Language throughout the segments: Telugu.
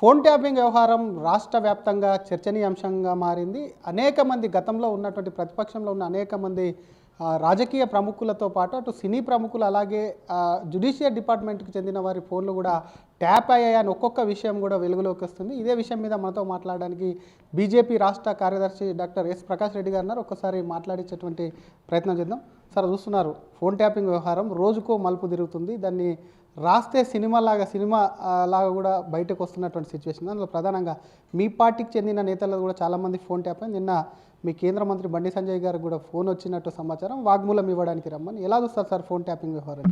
ఫోన్ ట్యాపింగ్ వ్యవహారం రాష్ట్ర వ్యాప్తంగా చర్చనీయాంశంగా మారింది. అనేక మంది గతంలో ఉన్నటువంటి ప్రతిపక్షంలో ఉన్న అనేక మంది రాజకీయ ప్రముఖులతో పాటు అటు సినీ ప్రముఖులు అలాగే జ్యుడిషియల్ డిపార్ట్మెంట్కి చెందిన వారి ఫోన్లు కూడా ట్యాప్ అయ్యాయని ఒక్కొక్క విషయం కూడా వెలుగులోకి వస్తుంది. ఇదే విషయం మీద మనతో మాట్లాడడానికి బీజేపీ రాష్ట్ర కార్యదర్శి డాక్టర్ ఎస్ ప్రకాష్ రెడ్డి గారు ఉన్నారు. ఒక్కసారి మాట్లాడించేటువంటి ప్రయత్నం చేద్దాం. సార్, చూస్తున్నారు ఫోన్ ట్యాపింగ్ వ్యవహారం రోజుకో మలుపు తిరుగుతుంది. దాన్ని రాస్తే సినిమా లాగా కూడా బయటకు వస్తున్నటువంటి సిచ్యువేషన్. అందులో ప్రధానంగా మీ పార్టీకి చెందిన నేతలు కూడా చాలామంది ఫోన్ ట్యాప్ అయింది. నిన్న మీ కేంద్ర మంత్రి బండి సంజయ్ గారికి కూడా ఫోన్ వచ్చినట్టు సమాచారం. వాగ్మూలం ఇవ్వడానికి రమ్మని. ఎలా చూస్తారు సార్ ఫోన్ ట్యాపింగ్ వ్యవహారం?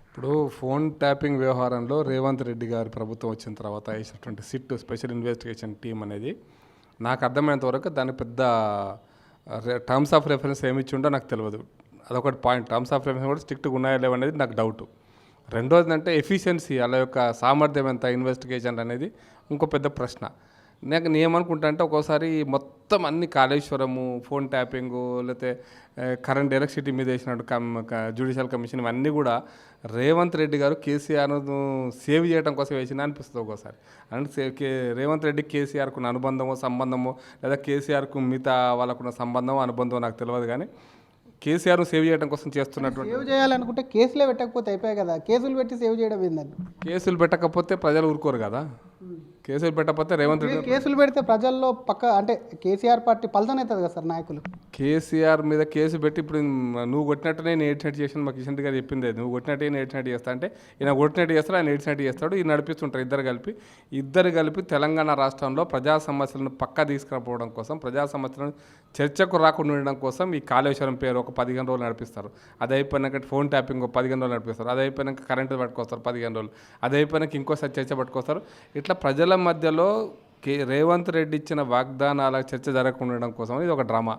ఇప్పుడు ఫోన్ ట్యాపింగ్ వ్యవహారంలో రేవంత్ రెడ్డి గారి ప్రభుత్వం వచ్చిన తర్వాత వేసినటువంటి సిట్ స్పెషల్ ఇన్వెస్టిగేషన్ టీం అనేది నాకు అర్థమైనంత వరకు దాని పెద్ద టర్మ్స్ ఆఫ్ రెఫరెన్స్ ఏమి ఇచ్చిండో నాకు తెలియదు. అదొకటి పాయింట్. టర్మ్స్ ఆఫ్ రెఫరెన్స్ కూడా స్ట్రిక్ట్గా ఉన్నాయా లేవనేది నాకు డౌట్. రెండోది అంటే ఎఫిషియన్సీ, వాళ్ళ యొక్క సామర్థ్యం ఎంత ఇన్వెస్టిగేషన్ అనేది ఇంకో పెద్ద ప్రశ్న. నేను ఏమనుకుంటా అంటే ఒక్కోసారి మొత్తం అన్ని కాళేశ్వరము, ఫోన్ ట్యాపింగు, లేకపోతే కరెంట్ ఎలక్ట్రిసిటీ మీద వేసినట్టు జ్యుడిషియల్ కమిషన్ ఇవన్నీ కూడా రేవంత్ రెడ్డి గారు కేసీఆర్ను సేవ్ చేయడం కోసం వేసింది అనిపిస్తుంది ఒక్కోసారి. అంటే రేవంత్ రెడ్డి కేసీఆర్కు ఉన్న అనుబంధమో సంబంధమో లేదా కేసీఆర్కు మిగతా వాళ్ళకున్న సంబంధమో అనుబంధమో నాకు తెలియదు, కానీ కేసీఆర్ను సేవ్ చేయడం కోసం చేస్తున్నటువంటి. సేవ్ చేయాలనుకుంటే కేసులే పెట్టకపోతే అయిపోయాయి కదా. కేసులు పెట్టి సేవ్ చేయడం ఏందని? కేసులు పెట్టకపోతే ప్రజలు ఊరుకోరు కదా. కేసులు పెట్టకపోతే రేవంత్ రెడ్డి కేసులు పెడితే ప్రజల్లో అంటే కేసీఆర్ పార్టీ పల్సన్ అవుతుంది కదా సార్ నాయకులు. కేసీఆర్ మీద కేసు పెట్టి ఇప్పుడు నువ్వు కొట్టినట్టు నేను ఎయిట్ చేసాను. మా కిషన్ గారు చెప్పింది నువ్వు కొట్టినట్టు నేను ఎయిట్ చేస్తా అంటే ఈయన కొట్టినట్టు చేస్తాడు, ఆయన ఎయిట్ చేస్తాడు. ఈ నడిపిస్తుంటారు ఇద్దరు కలిపి తెలంగాణ రాష్ట్రంలో ప్రజా సమస్యలను పక్కా తీసుకురాపోవడం కోసం, ప్రజా సమస్యలను చర్చకు రాకుండా ఉండడం కోసం ఈ కాళేశ్వరం పేరు ఒక 15 రోజులు నడిపిస్తారు. అది అయిపోయినాక ఫోన్ ట్యాపింగ్ 15 రోజులు నడిపిస్తారు. అది అయిపోయినాక కరెంటు పట్టుకొస్తారు 15 రోజులు. అది అయిపోయినాక ఇంకోసారి చర్చ పట్టుకొస్తారు. ఇట్లా ప్రజల మధ్యలో రేవంత్ రెడ్డి ఇచ్చిన వాగ్దానాల చర్చ జరగకుండా ఉండడం కోసం ఇది ఒక డ్రామా.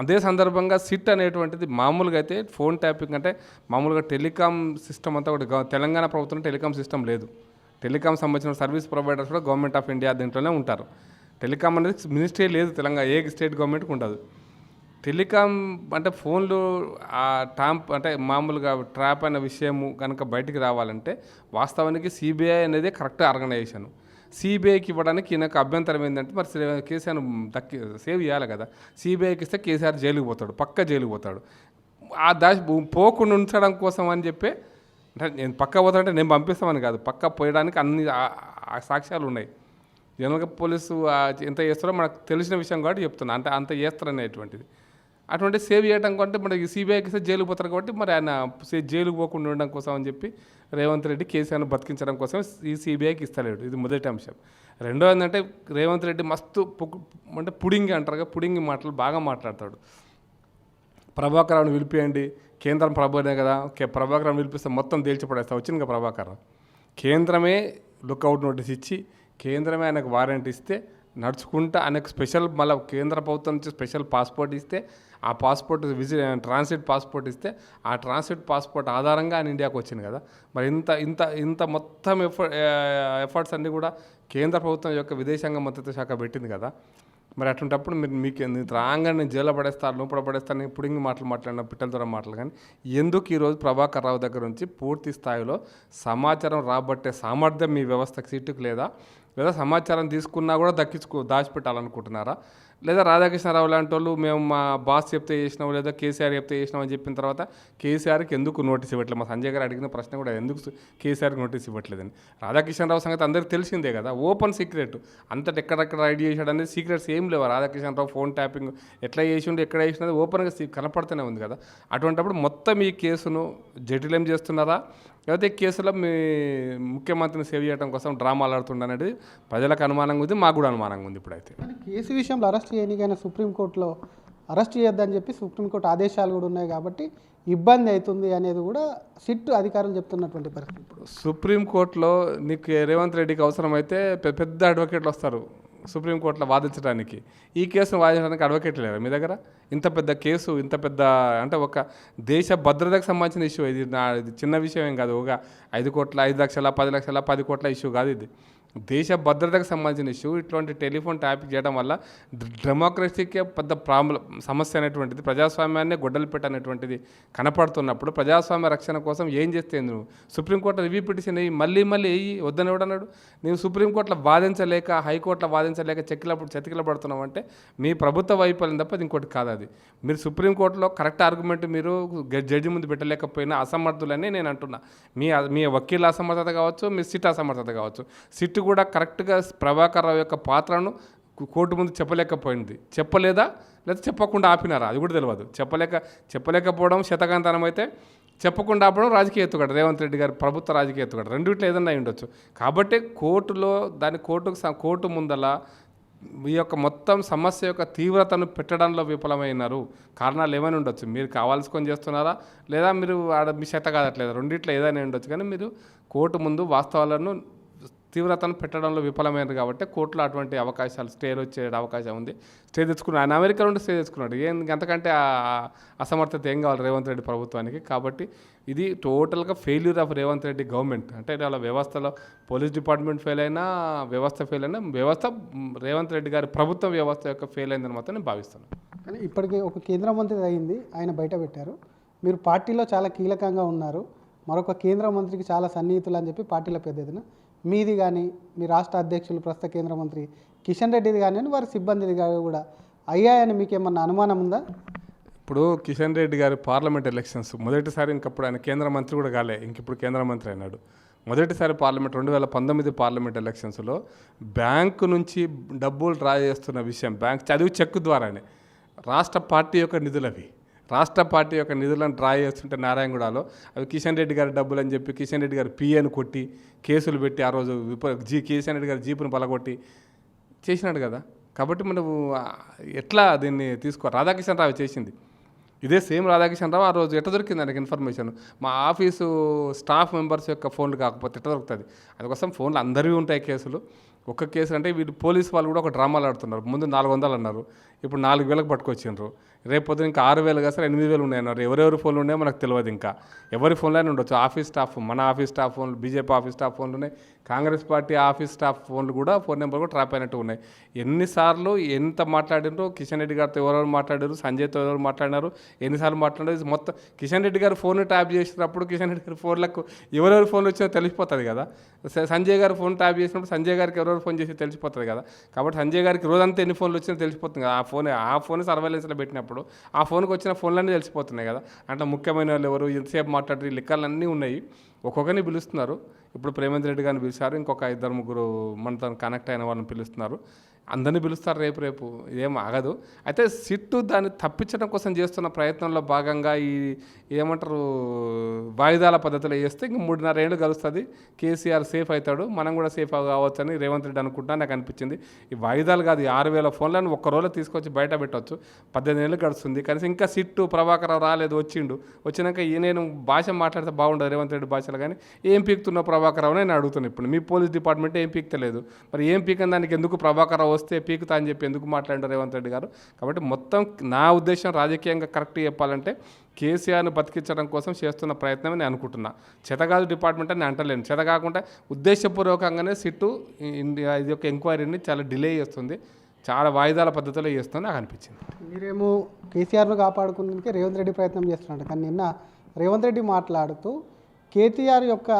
అదే సందర్భంగా సిట్ అనేటువంటిది మామూలుగా అయితే ఫోన్ ట్యాపింగ్ అంటే మామూలుగా టెలికాం సిస్టమ్ అంతా ఒకటి. తెలంగాణ ప్రభుత్వం టెలికాం సిస్టమ్ లేదు. టెలికాం సంబంధించిన సర్వీస్ ప్రొవైడర్స్ కూడా గవర్నమెంట్ ఆఫ్ ఇండియా దీంట్లోనే ఉంటారు. టెలికాం అనేది మినిస్ట్రీ లేదు తెలంగాణ, ఏ స్టేట్ గవర్నమెంట్కి ఉండదు. టెలికాం అంటే ఫోన్లు అంటే మామూలుగా ట్రాప్ అయిన విషయము కనుక బయటికి రావాలంటే వాస్తవానికి సిబిఐ అనేది కరెక్ట్ ఆర్గనైజేషన్. సిబిఐకి ఇవ్వడానికి ఈయనకు అభ్యంతరం ఏంటంటే మరి కేసీఆర్ను సేవ్ చేయాలి కదా. సిబిఐకి ఇస్తే కేసీఆర్ జైలుకి పోతాడు, పక్క జైలుకి పోతాడు. ఆ పోకుండా ఉంచడం కోసం అని చెప్పి అంటే నేను పక్క పోతానంటే నేను పంపిస్తామని కాదు, పక్క పోయడానికి అన్ని సాక్ష్యాలు ఉన్నాయి. జనరల్గా పోలీసు ఎంత చేస్తారో మనకు తెలిసిన విషయం కాబట్టి చెప్తున్నా. అంటే అంత చేస్తారనేటువంటిది. అటువంటి సేవ్ చేయడం కంటే మనకి సిబిఐకి ఇస్తే జైలుకు పోతారు కాబట్టి మరి ఆయన జైలుకు పోకుండా ఉండడం కోసం అని చెప్పి రేవంత్ రెడ్డి కేసీఆర్ను బతికించడం కోసం ఈ సిబిఐకి ఇస్తలేడు. ఇది మొదటి అంశం. రెండో ఏంటంటే రేవంత్ రెడ్డి మస్తు అంటే పుడింగి అంటారు కదా, పుడింగి మాటలు బాగా మాట్లాడతాడు. ప్రభాకర్ను పిలిపియండి, కేంద్రం ప్రభుత్వమే కదా, ప్రభాకర్ను పిలిపిస్తే మొత్తం తేల్చిపడేస్తా వచ్చింది కదా ప్రభాకర్. కేంద్రమే లుక్అవుట్ నోటీస్ ఇచ్చి కేంద్రమే ఆయనకు వారెంట్ ఇస్తే నడుచుకుంటా ఆయనకు స్పెషల్ మళ్ళీ కేంద్ర ప్రభుత్వం నుంచి స్పెషల్ పాస్పోర్ట్ ఇస్తే ఆ పాస్పోర్ట్ ట్రాన్సిట్ పాస్పోర్ట్ ఇస్తే ఆ ట్రాన్సిట్ పాస్పోర్ట్ ఆధారంగా ఆయన ఇండియాకు వచ్చింది కదా. మరి ఇంత మొత్తం ఎఫర్ట్స్ అన్నీ కూడా కేంద్ర ప్రభుత్వం యొక్క విదేశాంగ మంత్రిత్వ శాఖ పెట్టింది కదా. మరి అటువంటిప్పుడు మీకు రాగానే నేను జైల్లో పడేస్తాను, లోపల పడేస్తాను, ఇప్పుడు ఇంక మాట్లాడిన పిట్టల ద్వారా మాటలు. కానీ ఎందుకు ఈరోజు ప్రభాకర్ రావు దగ్గర నుంచి పూర్తి స్థాయిలో సమాచారం రాబట్టే సామర్థ్యం మీ వ్యవస్థకు సీటుకు లేదా సమాచారం తీసుకున్నా కూడా దాచిపెట్టాలనుకుంటున్నారా? లేదా రాధాకృష్ణరావు లాంటి వాళ్ళు మేము మా బాస్ చెప్తే చేసినాం లేదా కేసీఆర్ చెప్తే చేసినాం అని చెప్పిన తర్వాత కేసీఆర్కి ఎందుకు నోటీస్ ఇవ్వట్లేదు? మా సంజయ్ గారు అడిగిన ప్రశ్న కూడా ఎందుకు కేసీఆర్కి నోటీస్ ఇవ్వట్లేదని. రాధాకృష్ణరావు సంగతి అందరికీ తెలిసిందే కదా, ఓపెన్ సీక్రెట్. అంతటి ఎక్కడెక్కడ ఐడి చేశాడు అనేది సీక్రెట్స్ ఏం లేవు. రాధాకృష్ణరావు ఫోన్ ట్యాపింగ్ ఎట్లా చేసిండు, ఎక్కడ చేసినది ఓపెన్గా కనపడుతూనే ఉంది కదా. అటువంటిప్పుడు మొత్తం ఈ కేసును జటిలం చేస్తున్నారా లేకపోతే కేసులో మీ ముఖ్యమంత్రిని సేవ్ చేయడం కోసం డ్రామాలు ఆడుతుండనేది ప్రజలకు అనుమానంగా ఉంది, మాకు కూడా అనుమానంగా ఉంది. ఇప్పుడైతే కేసు విషయంలో అరెస్ట్ చేయనికైనా సుప్రీంకోర్టులో అరెస్ట్ చేయొద్దని చెప్పి సుప్రీంకోర్టు ఆదేశాలు కూడా ఉన్నాయి కాబట్టి ఇబ్బంది అవుతుంది అనేది కూడా సిట్ అధికారులు చెప్తున్నటువంటి పరిస్థితి. సుప్రీంకోర్టులో నీకు రేవంత్ రెడ్డికి అవసరమైతే పెద్ద అడ్వకేట్లు వస్తారు సుప్రీంకోర్టులో వాదించడానికి. ఈ కేసును వాదించడానికి అడ్వకేట్ లేరు మీ దగ్గర? ఇంత పెద్ద కేసు, ఇంత పెద్ద అంటే ఒక దేశ భద్రతకు సంబంధించిన ఇష్యూ ఇది. చిన్న విషయం ఏం కాదు. ఒక 5 కోట్ల 5 లక్షల 10 లక్షల 10 కోట్ల ఇష్యూ కాదు ఇది. దేశ భద్రతకు సంబంధించిన ఇష్యూ. ఇటువంటి టెలిఫోన్ ట్యాపింగ్ చేయడం వల్ల డెమోక్రసీకే పెద్ద సమస్య అనేటువంటిది, ప్రజాస్వామ్యాన్నే గొడ్డలు పెట్టనేటువంటిది కనపడుతున్నప్పుడు ప్రజాస్వామ్య రక్షణ కోసం ఏం చేస్తే నువ్వు సుప్రీంకోర్టులో రివ్యూ పిటిషన్ మళ్ళీ వేయి వద్దని ఎవడన్నాడు? నీవు సుప్రీంకోర్టులో వాదించలేక, హైకోర్టులో వాదించలేక చతికిల పడుతున్నావు అంటే మీ ప్రభుత్వ వైఫల్యం తప్ప అది ఇంకోటి కాదు. అది మీరు సుప్రీంకోర్టులో కరెక్ట్ ఆర్గ్యుమెంట్ మీరు జడ్జి ముందు పెట్టలేకపోయినా అసమర్థులని నేను అంటున్నా. మీ వకీల అసమర్థత కావచ్చు, మీ సిట్ అసమర్థత కావచ్చు. సిట్ కూడా కరెక్ట్గా ప్రభాకర్ రావు యొక్క పాత్రను కోర్టు ముందు చెప్పలేకపోయింది. చెప్పలేదా లేదా చెప్పకుండా ఆపినారా అది కూడా తెలియదు. చెప్పలేకపోవడం శతకాంతనం అయితే, చెప్పకుండా ఆపడం రాజకీయ ఎత్తుగడ. రేవంత్ రెడ్డి గారి ప్రభుత్వ రాజకీయ ఎత్తుగడ రెండిట్లో ఏదన్నా అయి ఉండొచ్చు. కాబట్టి కోర్టు ముందల ఈ యొక్క మొత్తం సమస్య యొక్క తీవ్రతను పెట్టడంలో విఫలమైనారు. కారణాలు ఏమైనా ఉండొచ్చు. మీరు కావాల్సుకొని చేస్తున్నారా, లేదా మీరు మీ శత కాదట్లేదు, రెండిట్లో ఏదైనా ఉండొచ్చు. కానీ మీరు కోర్టు ముందు వాస్తవాలను తీవ్రతను పెట్టడంలో విఫలమైనది కాబట్టి కోర్టులో అటువంటి అవకాశాలు స్టేలు వచ్చే అవకాశం ఉంది. స్టే తెచ్చుకున్నాడు ఆయన, అమెరికా నుండి స్టే తెచ్చుకున్నాడు. అంతకంటే అసమర్థత ఏం కావాలి రేవంత్ రెడ్డి ప్రభుత్వానికి? కాబట్టి ఇది టోటల్గా failure of Revanth Reddy government. అంటే వాళ్ళ వ్యవస్థలో పోలీస్ డిపార్ట్మెంట్ ఫెయిల్ అయినా, వ్యవస్థ ఫెయిల్ అయినా, రేవంత్ రెడ్డి గారి ప్రభుత్వ వ్యవస్థ యొక్క ఫెయిల్ అయిందని మాత్రం నేను భావిస్తున్నాను. కానీ ఇప్పటికీ ఒక కేంద్ర మంత్రి అయింది, ఆయన బయట పెట్టారు. మీరు పార్టీలో చాలా కీలకంగా ఉన్నారు, మరొక కేంద్ర మంత్రికి చాలా సన్నిహితులు అని చెప్పి పార్టీలో పెద్ద ఎత్తున మీది కానీ మీ రాష్ట్ర అధ్యక్షులు ప్రస్తుత కేంద్ర మంత్రి కిషన్ రెడ్డిది కానీ వారి సిబ్బందిది కూడా అయ్యాయని మీకేమన్నా అనుమానం ఉందా? ఇప్పుడు కిషన్ రెడ్డి గారి పార్లమెంట్ ఎలక్షన్స్ మొదటిసారి, ఇంకప్పుడు ఆయన కేంద్ర మంత్రి కూడా కాలే, ఇంకిప్పుడు కేంద్ర మంత్రి అయినాడు. మొదటిసారి పార్లమెంట్ 2019 పార్లమెంట్ ఎలక్షన్స్లో బ్యాంకు నుంచి డబ్బులు డ్రా చేస్తున్న విషయం, బ్యాంక్ చదివి చెక్ ద్వారానే రాష్ట్ర పార్టీ యొక్క నిధులవి, రాష్ట్ర పార్టీ యొక్క నిధులను డ్రా చేస్తుంటే నారాయణగూడలో అవి కిషన్ రెడ్డి గారి డబ్బులు అని చెప్పి కిషన్ రెడ్డి గారి పిఏను కొట్టి కేసులు పెట్టి ఆ రోజు కిషన్ రెడ్డి గారి జీపును పలగొట్టి చేసినాడు కదా. కాబట్టి మనం ఎట్లా దీన్ని రాధాకిషన్ రావు చేసింది ఇదే సేమ్. రాధాకిషన్ రావు ఆ రోజు ఎట్లా దొరికింది ఆయనకి ఇన్ఫర్మేషన్? మా ఆఫీసు స్టాఫ్ మెంబర్స్ యొక్క ఫోన్లు కాకపోతే ఎట్లా దొరుకుతుంది? అందుకోసం ఫోన్లు అందరివి ఉంటాయి కేసులు. ఒక్క కేసు అంటే వీళ్ళు పోలీసు వాళ్ళు కూడా ఒక డ్రామాలు ఆడుతున్నారు. ముందు 400 అన్నారు, ఇప్పుడు 4000కు పట్టుకొచ్చిండ్రు. రేపు పొద్దున ఇంకా 6000 కాదు సార్ 8000 ఉన్నాయన్నారు. ఎవరెవరి ఫోన్లు ఉన్నాయో మనకు తెలియదు. ఇంకా ఎవరి ఫోన్లోనే ఉండొచ్చు. ఆఫీస్ స్టాఫ్, మన ఆఫీస్ స్టాఫ్ ఫోన్లు, బీజేపీ ఆఫీస్ స్టాఫ్ ఫోన్లు ఉన్నాయి, కాంగ్రెస్ పార్టీ ఆఫీస్ స్టాఫ్ ఫోన్లు కూడా ఫోన్ నెంబర్ కూడా ట్రాప్ అయినట్టు ఉన్నాయి. ఎన్నిసార్లు ఎంత మాట్లాడినారో, కిషన్ రెడ్డి గారితో ఎవరెవరు మాట్లాడారు, సంజయ్తో ఎవరు మాట్లాడినారు, ఎన్నిసార్లు మాట్లాడారు, మొత్తం కిషన్ రెడ్డి గారు ఫోన్ ట్యాప్ చేసినప్పుడు కిషన్ రెడ్డి గారి ఫోన్లకు ఎవరెవరి ఫోన్లు వచ్చినా తెలిసిపోతుంది కదా. సంజయ్ గారు ఫోన్ ట్యాప్ చేసినప్పుడు సంజయ్ గారికి ఎవరెవరు ఫోన్ చేసి తెలిసిపోతుంది కదా. కాబట్టి సంజయ్ గారికి రోజంతా ఎన్ని ఫోన్లు వచ్చినా తెలిసిపోతుంది కదా. ఆ ఫోన్ సర్వైలెన్స్లో పెట్టినప్పుడు ఆ ఫోన్కి వచ్చిన ఫోన్లన్నీ తెలిసిపోతున్నాయి కదా. అంటే ముఖ్యమైన వాళ్ళు ఎవరు, ఎంతసేపు మాట్లాడి లెక్కలన్నీ ఉన్నాయి. ఒక్కొక్కరిని పిలుస్తున్నారు. ఇప్పుడు రేవంత్ రెడ్డి గారిని పిలిచారు, ఇంకొక 2-3 మనతో కనెక్ట్ అయిన వాళ్ళని పిలుస్తున్నారు. అందరినీ పిలుస్తారు రేపు ఏం ఆగదు. అయితే సిట్టు దాన్ని తప్పించడం కోసం చేస్తున్న ప్రయత్నంలో భాగంగా ఈ ఏమంటారు వాయిదాల పద్ధతిలో చేస్తే ఇంక 3.5 ఏళ్ళు కలుస్తుంది. కేసీఆర్ సేఫ్ అవుతాడు, మనం కూడా సేఫ్ కావచ్చు అని రేవంత్ రెడ్డి అనుకుంటా నాకు అనిపించింది. ఈ వాయిదాలు కాదు, 6000 ఫోన్లను ఒక్క రోజులో తీసుకొచ్చి బయట పెట్టవచ్చు. 18 ఏళ్ళు గడుస్తుంది. కనీసం ఇంకా సిట్టు ప్రభాకర్ రాలేదు, వచ్చినాక నేను భాష మాట్లాడితే బాగుండదు రేవంత్ రెడ్డి భాషలో. కానీ ఏం పీకుతున్న ప్రభాకర్ రావు నేను అడుగుతున్నాను. ఇప్పుడు మీ పోలీస్ డిపార్ట్మెంట్ ఏం పీకుతలేదు, మరి ఏం పీకని దానికి ఎందుకు ప్రభాకర్ రావు వస్తే పీకుతా అని చెప్పి ఎందుకు మాట్లాడారు రేవంత్ రెడ్డి గారు? కాబట్టి మొత్తం నా ఉద్దేశం రాజకీయంగా కరెక్ట్ చెప్పాలంటే కేసీఆర్ను బతికించడం కోసం చేస్తున్న ప్రయత్నమే నేను అనుకుంటున్నా. చేతగాదు డిపార్ట్మెంట్ అని అంటలేను. చేత కాకుండా ఉద్దేశపూర్వకంగానే సిట్టు ఇండియా ఇది యొక్క ఎంక్వైరీని చాలా డిలే చేస్తుంది, చాలా వాయిదాల పద్ధతిలో చేస్తుంది నాకు అనిపించింది. మీరేమో కేసీఆర్ను కాపాడుకునేందుకే రేవంత్ రెడ్డి ప్రయత్నం చేస్తున్నాడు. కానీ నిన్న రేవంత్ రెడ్డి మాట్లాడుతూ కేటీఆర్ యొక్క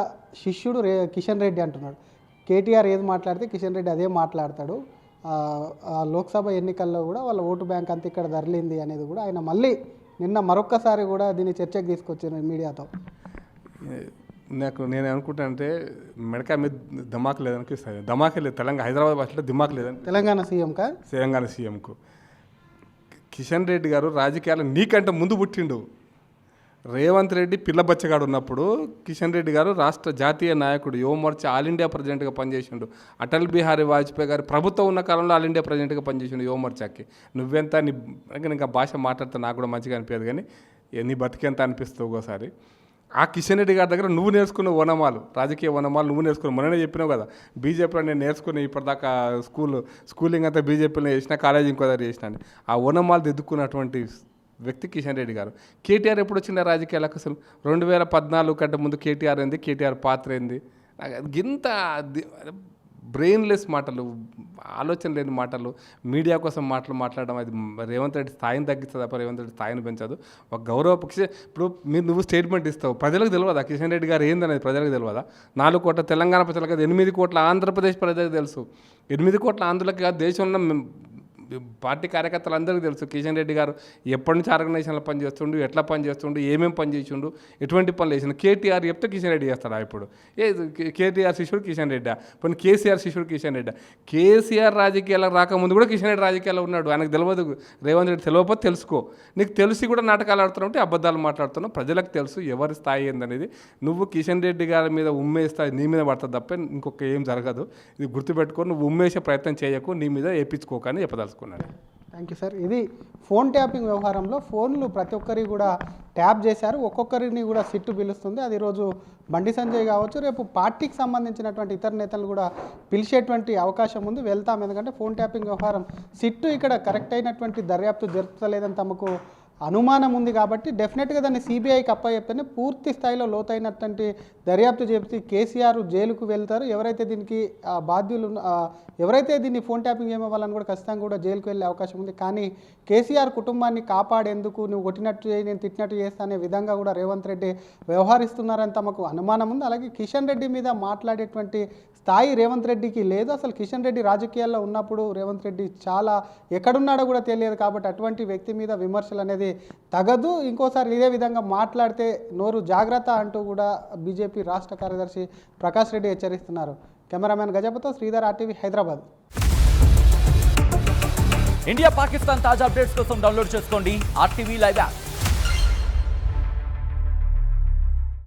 శిష్యుడు కిషన్ రెడ్డి అంటున్నాడు. కేటీఆర్ ఏది మాట్లాడితే కిషన్ రెడ్డి అదే మాట్లాడతాడు. లోక్సభ ఎన్నికల్లో కూడా వాళ్ళ ఓటు బ్యాంక్ అంతా ఇక్కడ ధరలింది అనేది కూడా ఆయన మళ్ళీ నిన్న మరొక్కసారి కూడా దీన్ని చర్చకు తీసుకొచ్చారు మీడియాతో. నేను అనుకుంటానంటే మెడకాయ మీద ధమాక్ లేదనిపిస్తుంది. ధమాకే లేదు తెలంగాణ, హైదరాబాద్ భాషలో దిమాక్ లేదని తెలంగాణ సీఎంకు కిషన్ రెడ్డి గారు రాజకీయాలు నీకంటే ముందు పుట్టిండు. రేవంత్ రెడ్డి పిల్లబచ్చగాడు ఉన్నప్పుడు కిషన్ రెడ్డి గారు రాష్ట్ర జాతీయ నాయకుడు, యువమోర్చా ఆల్ ఇండియా ప్రెసిడెంట్గా పనిచేసిండు. అటల్ బిహారీ వాజ్పేయి గారి ప్రభుత్వం ఉన్న కాలంలో ఆల్ ఇండియా ప్రెసిడెంట్గా పనిచేసిండు యువమోర్చాకి. నువ్వెంత ఇంకా భాష మాట్లాడితే నాకు కూడా మంచిగా అనిపించదు, కానీ నీ బతికెంత అనిపిస్తుంది ఒకసారి. ఆ కిషన్ రెడ్డి గారి దగ్గర నువ్వు నేర్చుకున్న ఓనమాలు, రాజకీయ ఓనమాలు నువ్వు నేర్చుకున్నావు. మొన్ననే చెప్పినావు కదా, బీజేపీలో నేను నేర్చుకుని ఇప్పటిదాకా స్కూలింగ్ అంతా బీజేపీలో చేసిన, కాలేజీ ఇంకో దగ్గర చేసిన. ఆ ఓనమాలు దిద్దుకున్నటువంటి వ్యక్తి కిషన్ రెడ్డి గారు. కేటీఆర్ ఎప్పుడు వచ్చిన రాజకీయాలకు? అసలు 2014 కంటే ముందు కేటీఆర్ ఏంది, కేటీఆర్ పాత్ర ఏంది? ఇంత బ్రెయిన్లెస్ మాటలు, ఆలోచన లేని మాటలు, మీడియా కోసం మాట్లాడడం అది రేవంత్ రెడ్డి స్థాయిని తగ్గిస్తుంది తప్ప రేవంత్ రెడ్డి స్థాయిని పెంచదు. ఒక గౌరవ ఇప్పుడు నువ్వు స్టేట్మెంట్ ఇస్తావు, ప్రజలకు తెలియదా కిషన్ రెడ్డి గారు ఏందనేది? ప్రజలకు తెలియదా? 4 కోట్ల తెలంగాణ ప్రజలకు కాదు, 8 కోట్ల ఆంధ్రప్రదేశ్ ప్రజలకు తెలుసు. 8 కోట్ల ఆంధ్రులకు కాదు, దేశంలో పార్టీ కార్యకర్తలందరికీ తెలుసు కిషన్ రెడ్డి గారు ఎప్పటి నుంచి ఆర్గనైజేషన్లో పనిచేస్తుండు, ఎట్లా పనిచేస్తుండు, ఏమేమి పని చేసిండు, ఎటువంటి పనులు చేసిండు. కేటీఆర్ చెప్తే కిషన్ రెడ్డి చేస్తాడా? ఇప్పుడు కేటీఆర్ శిష్యుడు కిషన్ రెడ్డి, ఇప్పుడు కేసీఆర్ శిష్యుడు కిషన్ రెడ్డి. కేసీఆర్ రాజకీయాలకు రాకముందు కూడా కిషన్ రెడ్డి రాజకీయాల్లో ఉన్నాడు. ఆయనకు తెలియదు, రేవంత్ రెడ్డి తెలియకపోతే తెలుసుకో. నీకు తెలిసి కూడా నాటకాలు ఆడుతున్నావు అంటే అబద్ధాలు మాట్లాడుతున్నావు. ప్రజలకు తెలుసు ఎవరి స్థాయి ఏందనేది. నువ్వు కిషన్ రెడ్డి గారి మీద ఉమ్మేస్తాయి, నీ మీద పడుతుంది తప్ప ఇంకొక ఏం జరగదు. ఇది గుర్తుపెట్టుకో. నువ్వు ఉమ్మేసే ప్రయత్నం చేయకు, నీ మీద వేయించుకోకని చెప్పదలుచుకున్నాను. Thank you sir. ఇది ఫోన్ ట్యాపింగ్ వ్యవహారంలో ఫోన్లు ప్రతి ఒక్కరికి కూడా ట్యాప్ చేశారు. ఒక్కొక్కరిని కూడా సిట్టు పిలుస్తుంది. అది ఈరోజు బండి సంజయ్ కావచ్చు, రేపు పార్టీకి సంబంధించినటువంటి ఇతర నేతలు కూడా పిలిచేటువంటి అవకాశం ఉంది. వెళ్తాం, ఎందుకంటే ఫోన్ ట్యాపింగ్ వ్యవహారం సిట్టు ఇక్కడ కరెక్ట్ అయినటువంటి దర్యాప్తు జరుపుతలేదని తమకు అనుమానం ఉంది కాబట్టి డెఫినెట్గా దాన్ని సిబిఐకి అప్పచెప్తేనే పూర్తి స్థాయిలో లోతైనటువంటి దర్యాప్తు చేసి కేసీఆర్ జైలుకు వెళ్తారు. ఎవరైతే దీనికి బాధ్యులు ఎవరైతే దీన్ని ఫోన్ ట్యాపింగ్ ఏమో వాళ్ళని కూడా ఖచ్చితంగా కూడా జైలుకు వెళ్ళే అవకాశం ఉంది. కానీ కేసీఆర్ కుటుంబాన్ని కాపాడేందుకు నువ్వు కొట్టినట్టు చేయి, నేను తిట్టినట్టు చేస్తా అనే విధంగా కూడా రేవంత్ రెడ్డి వ్యవహరిస్తున్నారని తమకు అనుమానం ఉంది. అలాగే కిషన్ రెడ్డి మీద మాట్లాడేటువంటి స్థాయి రేవంత్ రెడ్డికి లేదు. అసలు కిషన్ రెడ్డి రాజకీయాల్లో ఉన్నప్పుడు రేవంత్ రెడ్డి చాలా ఎక్కడున్నాడో కూడా తెలియదు. కాబట్టి అటువంటి వ్యక్తి మీద విమర్శలు అనేది తగదు. ఇంకోసారి ఇదే విధంగా మాట్లాడితే నోరు జాగ్రత్త అంటూ కూడా బీజేపీ రాష్ట్ర కార్యదర్శి ప్రకాష్ రెడ్డి హెచ్చరిస్తున్నారు. కెమెరామెన్ గజపతో శ్రీధర్, RTV హైదరాబాద్. ఇండియా పాకిస్తాన్ తాజా అప్డేట్స్ కోసం డౌన్లోడ్ చేసుకోండి RTV లైవ్ యాప్.